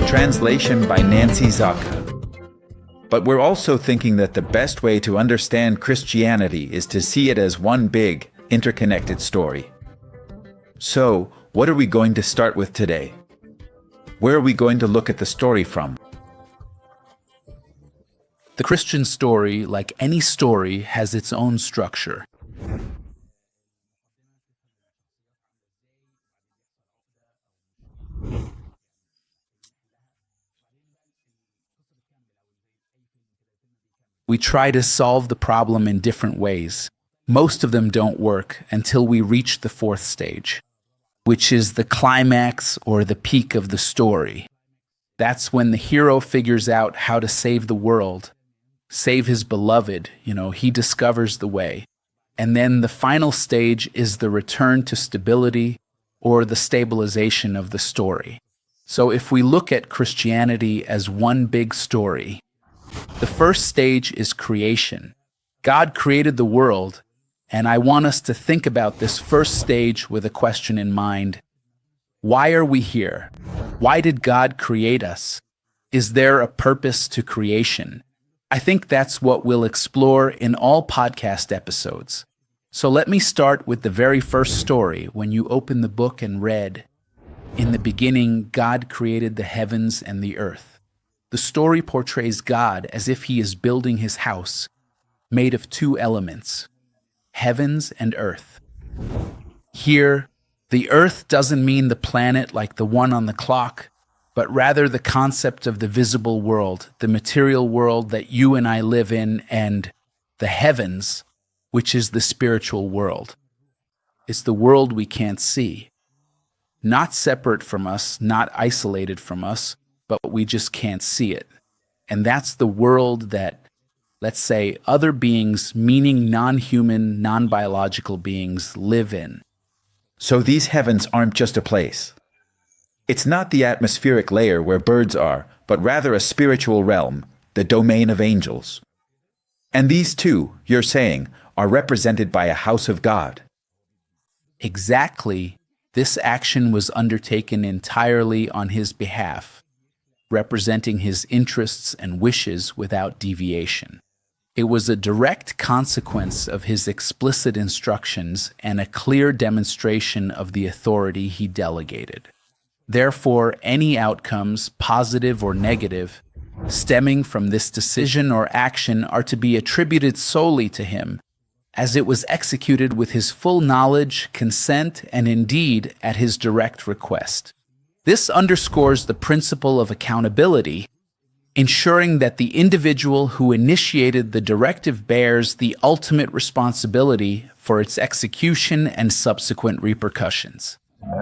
Translation by Nancy Zaka. But we're also thinking that the best way to understand Christianity is to see it as one big, interconnected story. So, what are we going to start with today? Where are we going to look at the story from? The Christian story, like any story, has its own structure. We try to solve the problem in different ways. Most of them don't work until we reach the fourth stage, which is the climax or the peak of the story. That's when the hero figures out how to save the world, save his beloved, he discovers the way. And then the final stage is the return to stability or the stabilization of the story. So if we look at Christianity as one big story, the first stage is creation. God created the world, and I want us to think about this first stage with a question in mind. Why are we here? Why did God create us? Is there a purpose to creation? I think that's what we'll explore in all podcast episodes. So let me start with the very first story when you open the book and read, "In the beginning, God created the heavens and the earth." The story portrays God as if he is building his house, made of two elements, heavens and earth. Here, the earth doesn't mean the planet like the one on the clock, but rather the concept of the visible world, the material world that you and I live in, and the heavens, which is the spiritual world. It's the world we can't see. Not separate from us, not isolated from us, but we just can't see it. And that's the world that, let's say, other beings, meaning non-human, non-biological beings, live in. So these heavens aren't just a place. It's not the atmospheric layer where birds are, but rather a spiritual realm, the domain of angels. And these two, you're saying, are represented by a house of God. Exactly. This action was undertaken entirely on his behalf, representing his interests and wishes without deviation. It was a direct consequence of his explicit instructions and a clear demonstration of the authority he delegated. Therefore, any outcomes, positive or negative, stemming from this decision or action are to be attributed solely to him, as it was executed with his full knowledge, consent, and indeed at his direct request. This underscores the principle of accountability, ensuring that the individual who initiated the directive bears the ultimate responsibility for its execution and subsequent repercussions.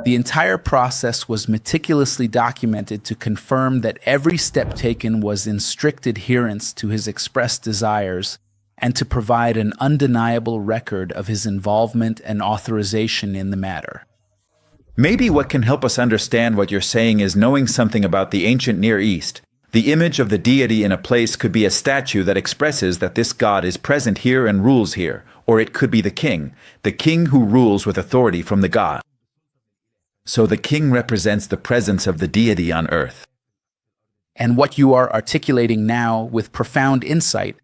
The entire process was meticulously documented to confirm that every step taken was in strict adherence to his expressed desires and to provide an undeniable record of his involvement and authorization in the matter. Maybe what can help us understand what you're saying is knowing something about the ancient Near East. The image of the deity in a place could be a statue that expresses that this God is present here and rules here, or it could be the king who rules with authority from the God. So the king represents the presence of the deity on earth. And what you are articulating now with profound insight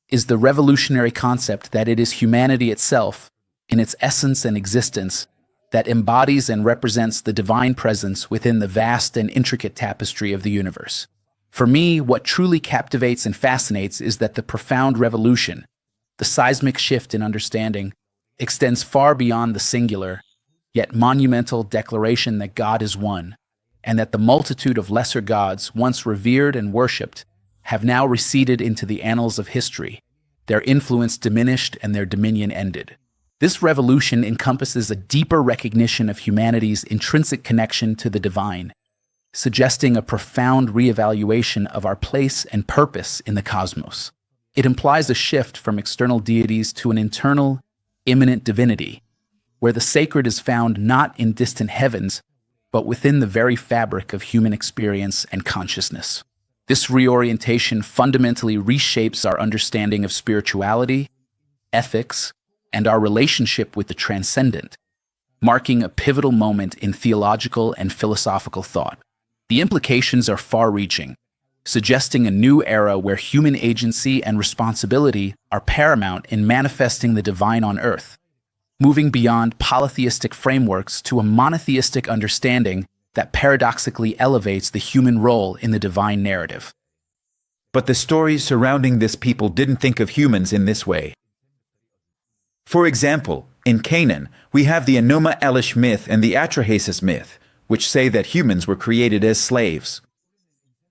is the revolutionary concept that it is humanity itself, in its essence and existence, that embodies and represents the divine presence within the vast and intricate tapestry of the universe. For me, what truly captivates and fascinates is that the profound revolution, the seismic shift in understanding, extends far beyond the singular, yet monumental declaration that God is one, and that the multitude of lesser gods, once revered and worshipped, have now receded into the annals of history, their influence diminished and their dominion ended. This revolution encompasses a deeper recognition of humanity's intrinsic connection to the divine, suggesting a profound reevaluation of our place and purpose in the cosmos. It implies a shift from external deities to an internal, immanent divinity, where the sacred is found not in distant heavens, but within the very fabric of human experience and consciousness. This reorientation fundamentally reshapes our understanding of spirituality, ethics, and our relationship with the transcendent, marking a pivotal moment in theological and philosophical thought. The implications are far-reaching, suggesting a new era where human agency and responsibility are paramount in manifesting the divine on earth, moving beyond polytheistic frameworks to a monotheistic understanding that paradoxically elevates the human role in the divine narrative. But the stories surrounding this people didn't think of humans in this way. For example, in Canaan, we have the Enuma Elish myth and the Atrahasis myth, which say that humans were created as slaves.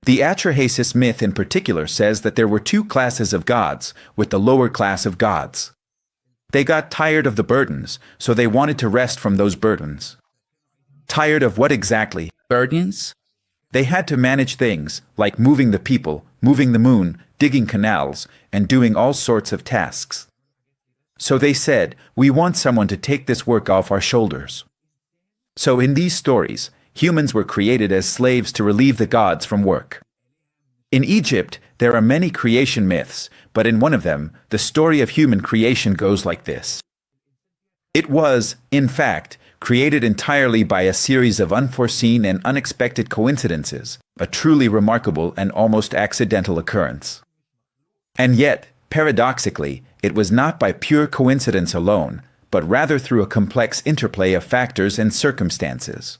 The Atrahasis myth in particular says that there were two classes of gods, with the lower class of gods. They got tired of the burdens, so they wanted to rest from those burdens. Tired of what exactly? Burdens? They had to manage things, like moving the people, moving the moon, digging canals, and doing all sorts of tasks. So they said, we want someone to take this work off our shoulders. So in these stories, humans were created as slaves to relieve the gods from work. In Egypt, there are many creation myths, but in one of them, the story of human creation goes like this. It was, in fact, created entirely by a series of unforeseen and unexpected coincidences, a truly remarkable and almost accidental occurrence. And yet, paradoxically, it was not by pure coincidence alone, but rather through a complex interplay of factors and circumstances.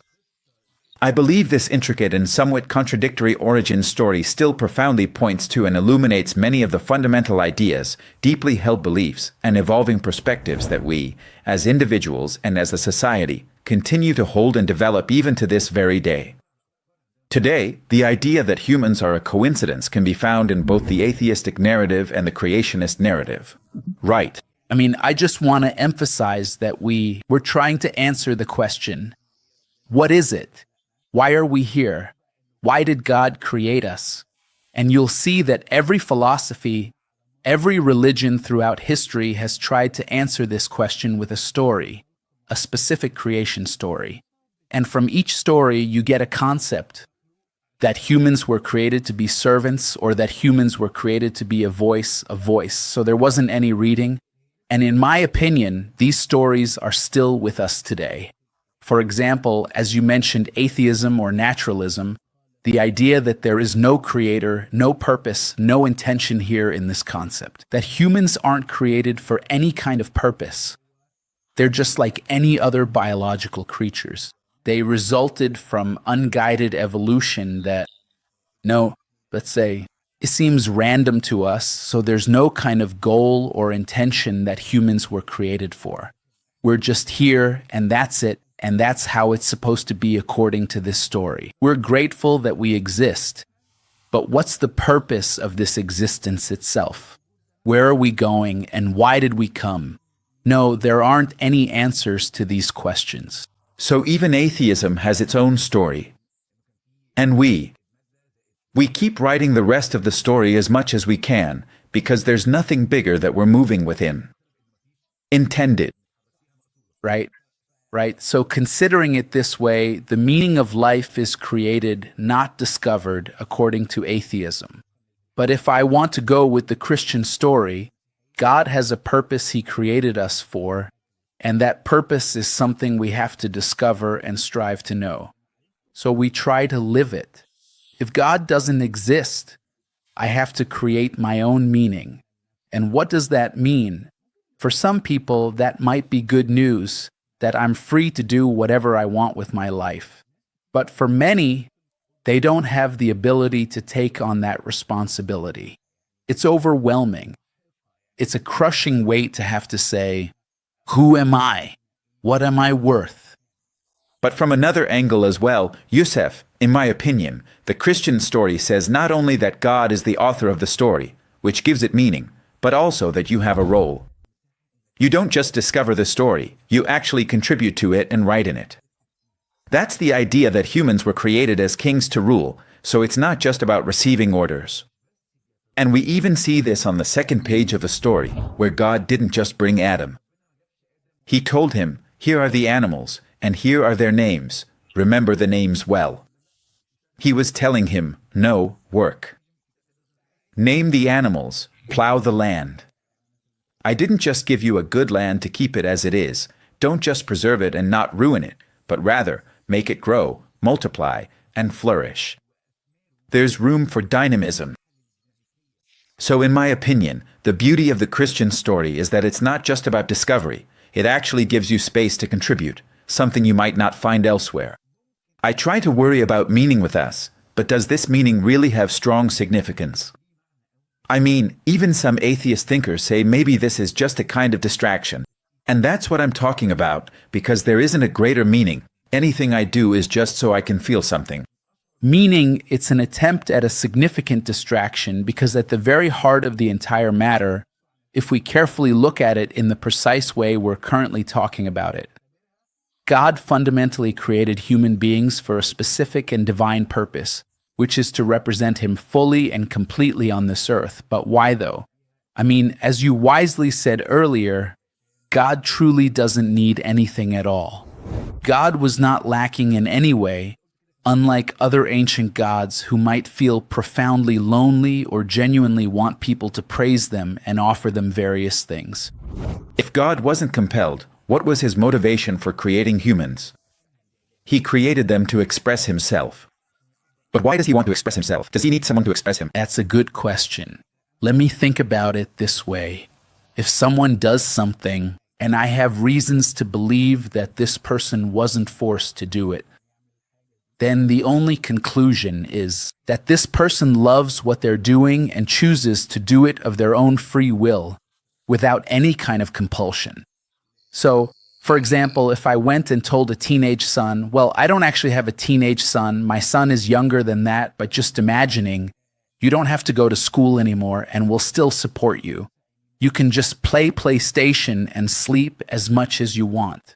I believe this intricate and somewhat contradictory origin story still profoundly points to and illuminates many of the fundamental ideas, deeply held beliefs, and evolving perspectives that we, as individuals and as a society, continue to hold and develop even to this very day. Today, the idea that humans are a coincidence can be found in both the atheistic narrative and the creationist narrative. Right. I just want to emphasize that we're trying to answer the question, what is it? Why are we here? Why did God create us? And you'll see that every philosophy, every religion throughout history has tried to answer this question with a story, a specific creation story. And from each story, you get a concept that humans were created to be servants or that humans were created to be a voice. So there wasn't any reading. And in my opinion, these stories are still with us today. For example, as you mentioned, atheism or naturalism, the idea that there is no creator, no purpose, no intention here in this concept, that humans aren't created for any kind of purpose. They're just like any other biological creatures. They resulted from unguided evolution that, let's say, it seems random to us, so there's no kind of goal or intention that humans were created for. We're just here, and that's it. And that's how it's supposed to be according to this story. We're grateful that we exist, but what's the purpose of this existence itself? Where are we going and why did we come? No, there aren't any answers to these questions. So even atheism has its own story. And we keep writing the rest of the story as much as we can, because there's nothing bigger that we're moving within. Intended. Right? So considering it this way, the meaning of life is created, not discovered, according to atheism. But if I want to go with the Christian story, God has a purpose He created us for, and that purpose is something we have to discover and strive to know. So we try to live it. If God doesn't exist, I have to create my own meaning. And what does that mean? For some people, that might be good news, that I'm free to do whatever I want with my life. But for many, they don't have the ability to take on that responsibility. It's overwhelming. It's a crushing weight to have to say, who am I? What am I worth? But from another angle as well, Yusef, in my opinion, the Christian story says not only that God is the author of the story, which gives it meaning, but also that you have a role. You don't just discover the story, you actually contribute to it and write in it. That's the idea that humans were created as kings to rule, so it's not just about receiving orders. And we even see this on the second page of the story, where God didn't just bring Adam. He told him, here are the animals, and here are their names. Remember the names well. He was telling him, no, work. Name the animals, plow the land. I didn't just give you a good land to keep it as it is. Don't just preserve it and not ruin it, but rather make it grow, multiply, and flourish. There's room for dynamism. So in my opinion, the beauty of the Christian story is that it's not just about discovery. It actually gives you space to contribute, something you might not find elsewhere. I try to worry about meaning with us, but does this meaning really have strong significance? I mean, even some atheist thinkers say maybe this is just a kind of distraction. And that's what I'm talking about, because there isn't a greater meaning. Anything I do is just so I can feel something. Meaning, it's an attempt at a significant distraction because at the very heart of the entire matter, if we carefully look at it in the precise way we're currently talking about it, God fundamentally created human beings for a specific and divine purpose, which is to represent Him fully and completely on this earth. But why though? I mean, as you wisely said earlier, God truly doesn't need anything at all. God was not lacking in any way, unlike other ancient gods who might feel profoundly lonely or genuinely want people to praise them and offer them various things. If God wasn't compelled, what was His motivation for creating humans? He created them to express Himself. But why does He want to express Himself? Does He need someone to express Him? That's a good question. Let me think about it this way. If someone does something, and I have reasons to believe that this person wasn't forced to do it, then the only conclusion is that this person loves what they're doing and chooses to do it of their own free will, without any kind of compulsion. So, for example, if I went and told a teenage son, well, I don't actually have a teenage son, my son is younger than that, but just imagining, you don't have to go to school anymore and we'll still support you. You can just play PlayStation and sleep as much as you want.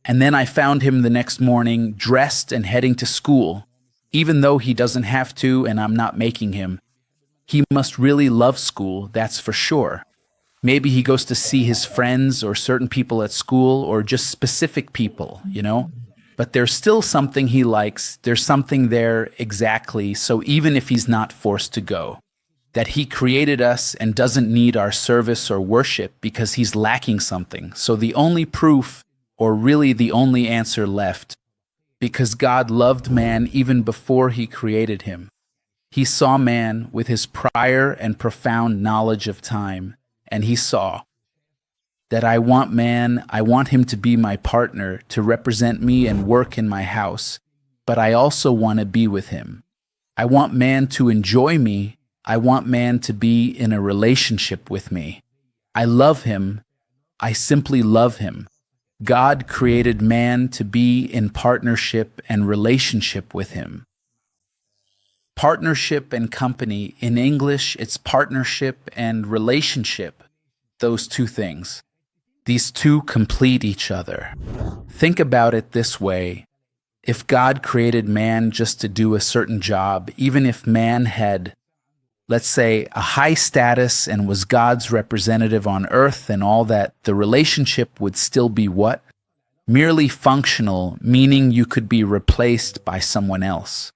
And then I found him the next morning dressed and heading to school, even though he doesn't have to and I'm not making him. He must really love school, that's for sure. Maybe he goes to see his friends or certain people at school or just specific people, But there's still something he likes, there's something there exactly, so even if he's not forced to go, that He created us and doesn't need our service or worship because He's lacking something. So the only proof, or really the only answer left, because God loved man even before He created him. He saw man with his prior and profound knowledge of time, and He saw that I want him to be my partner, to represent me and work in my house, but I also want to be with him. I want man to enjoy me. I want man to be in a relationship with me. I love him. I simply love him. God created man to be in partnership and relationship with Him. Partnership and company. In English, it's partnership and relationship. Those two things. These two complete each other. Think about it this way. If God created man just to do a certain job, even if man had, let's say, a high status and was God's representative on earth and all that, the relationship would still be what? Merely functional, meaning you could be replaced by someone else.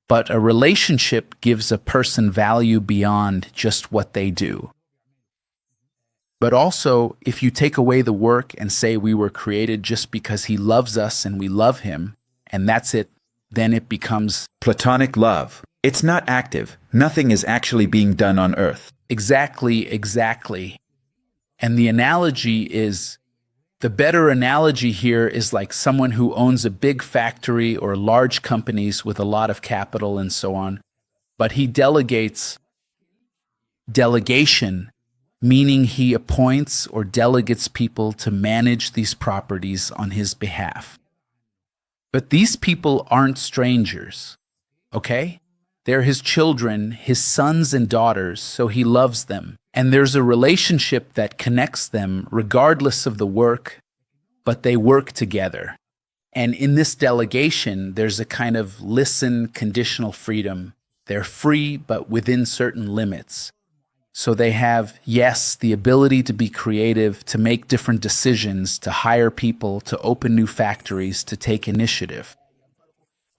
But a relationship gives a person value beyond just what they do. But also, if you take away the work and say we were created just because He loves us and we love Him, and that's it, then it becomes platonic love. It's not active. Nothing is actually being done on earth. Exactly. And the better analogy here is like someone who owns a big factory or large companies with a lot of capital and so on, but he delegates. Delegation, meaning he appoints or delegates people to manage these properties on his behalf. But these people aren't strangers, okay? They're his children, his sons and daughters, so he loves them. And there's a relationship that connects them regardless of the work, but they work together. And in this delegation, there's a kind of conditional freedom. They're free, but within certain limits. So they have, yes, the ability to be creative, to make different decisions, to hire people, to open new factories, to take initiative.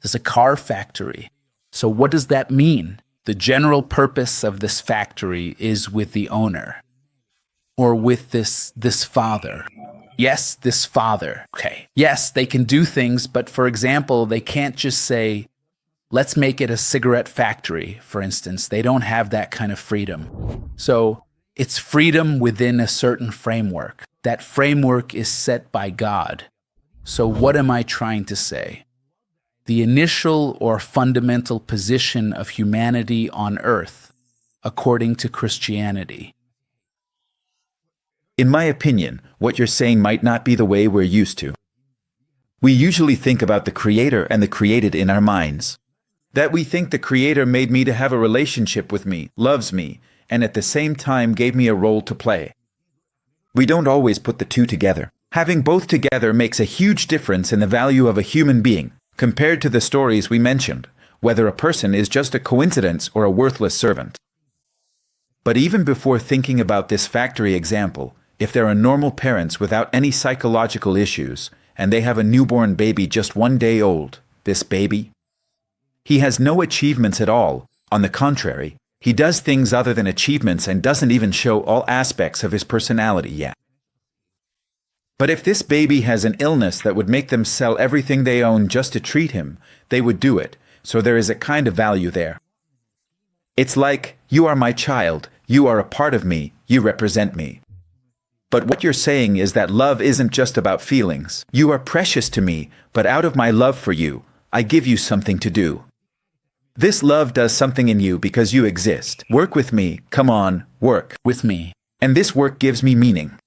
There's a car factory. So what does that mean? The general purpose of this factory is with the owner, or with this father. Yes, this father. Okay. Yes, they can do things, but for example, they can't just say, Let's make it a cigarette factory, for instance. They don't have that kind of freedom. So it's freedom within a certain framework. That framework is set by God. So what am I trying to say? The initial or fundamental position of humanity on earth, according to Christianity. In my opinion, what you're saying might not be the way we're used to. We usually think about the Creator and the created in our minds. That we think the Creator made me to have a relationship with me, loves me, and at the same time gave me a role to play. We don't always put the two together. Having both together makes a huge difference in the value of a human being, compared to the stories we mentioned, whether a person is just a coincidence or a worthless servant. But even before thinking about this factory example, if there are normal parents without any psychological issues, and they have a newborn baby just 1 day old, this baby, he has no achievements at all. On the contrary, he does things other than achievements and doesn't even show all aspects of his personality yet. But if this baby has an illness that would make them sell everything they own just to treat him, they would do it, so there is a kind of value there. It's like, you are my child, you are a part of me, you represent me. But what you're saying is that love isn't just about feelings. You are precious to me, but out of my love for you, I give you something to do. This love does something in you because you exist. Work with me, come on, work With me. and this work gives me meaning.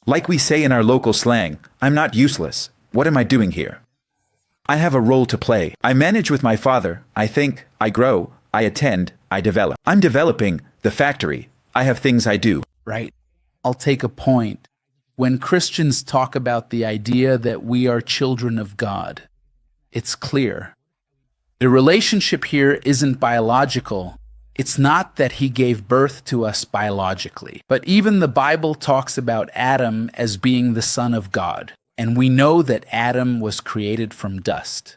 Like we say in our local slang, I'm not useless. What am I doing here? I have a role to play. I manage with my father. I think, I grow, I attend, I develop. I'm developing the factory. I have things I do. Right? I'll take a point. When Christians talk about the idea that we are children of God, it's clear. The relationship here isn't biological. It's not that he gave birth to us biologically. But even the Bible talks about Adam as being the son of God. And we know that Adam was created from dust.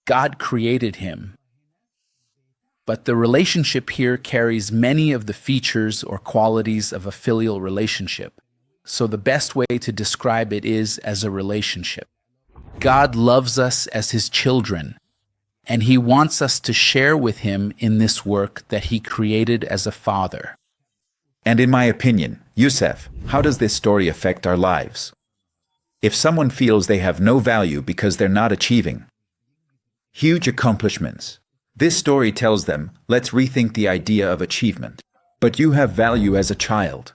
God created him. But the relationship here carries many of the features or qualities of a filial relationship. So the best way to describe it is as a relationship. God loves us as his children, and he wants us to share with him in this work that he created as a father. And in my opinion, Youssef, how does this story affect our lives? If someone feels they have no value because they're not achieving huge accomplishments, this story tells them, let's rethink the idea of achievement. But you have value as a child.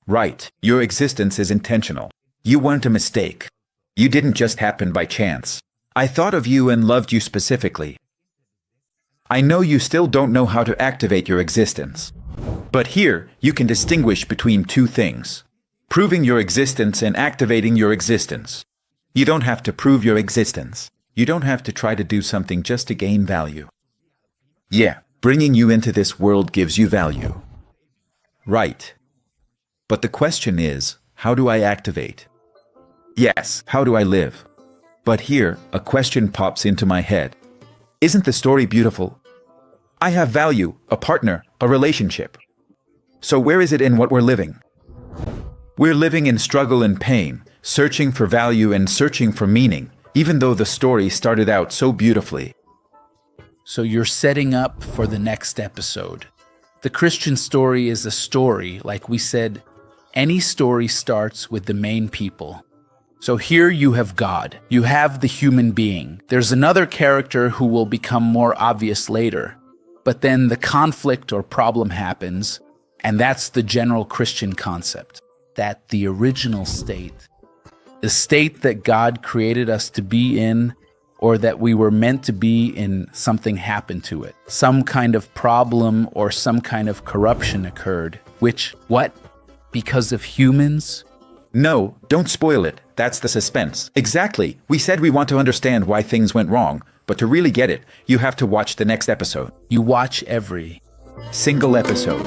Right, your existence is intentional. You weren't a mistake. You didn't just happen by chance. I thought of you and loved you specifically. I know you still don't know how to activate your existence. But here, you can distinguish between two things: proving your existence and activating your existence. You don't have to prove your existence. You don't have to try to do something just to gain value. Yeah, bringing you into this world gives you value. Right. But the question is, how do I activate? Yes, how do I live? But here, a question pops into my head. Isn't the story beautiful? I have value, a partner, a relationship. So where is it in what we're living? We're living in struggle and pain, searching for value and searching for meaning, even though the story started out so beautifully. So you're setting up for the next episode. The Christian story is a story, like we said. Any story starts with the main people. So here you have God. You have the human being. There's another character who will become more obvious later. But then the conflict or problem happens, and that's the general Christian concept. That the original state, the state that God created us to be in, or that we were meant to be in, something happened to it. Some kind of problem or some kind of corruption occurred. Which, what? Because of humans? No, don't spoil it. That's the suspense. Exactly. We said we want to understand why things went wrong, but to really get it, you have to watch the next episode. You watch every single episode.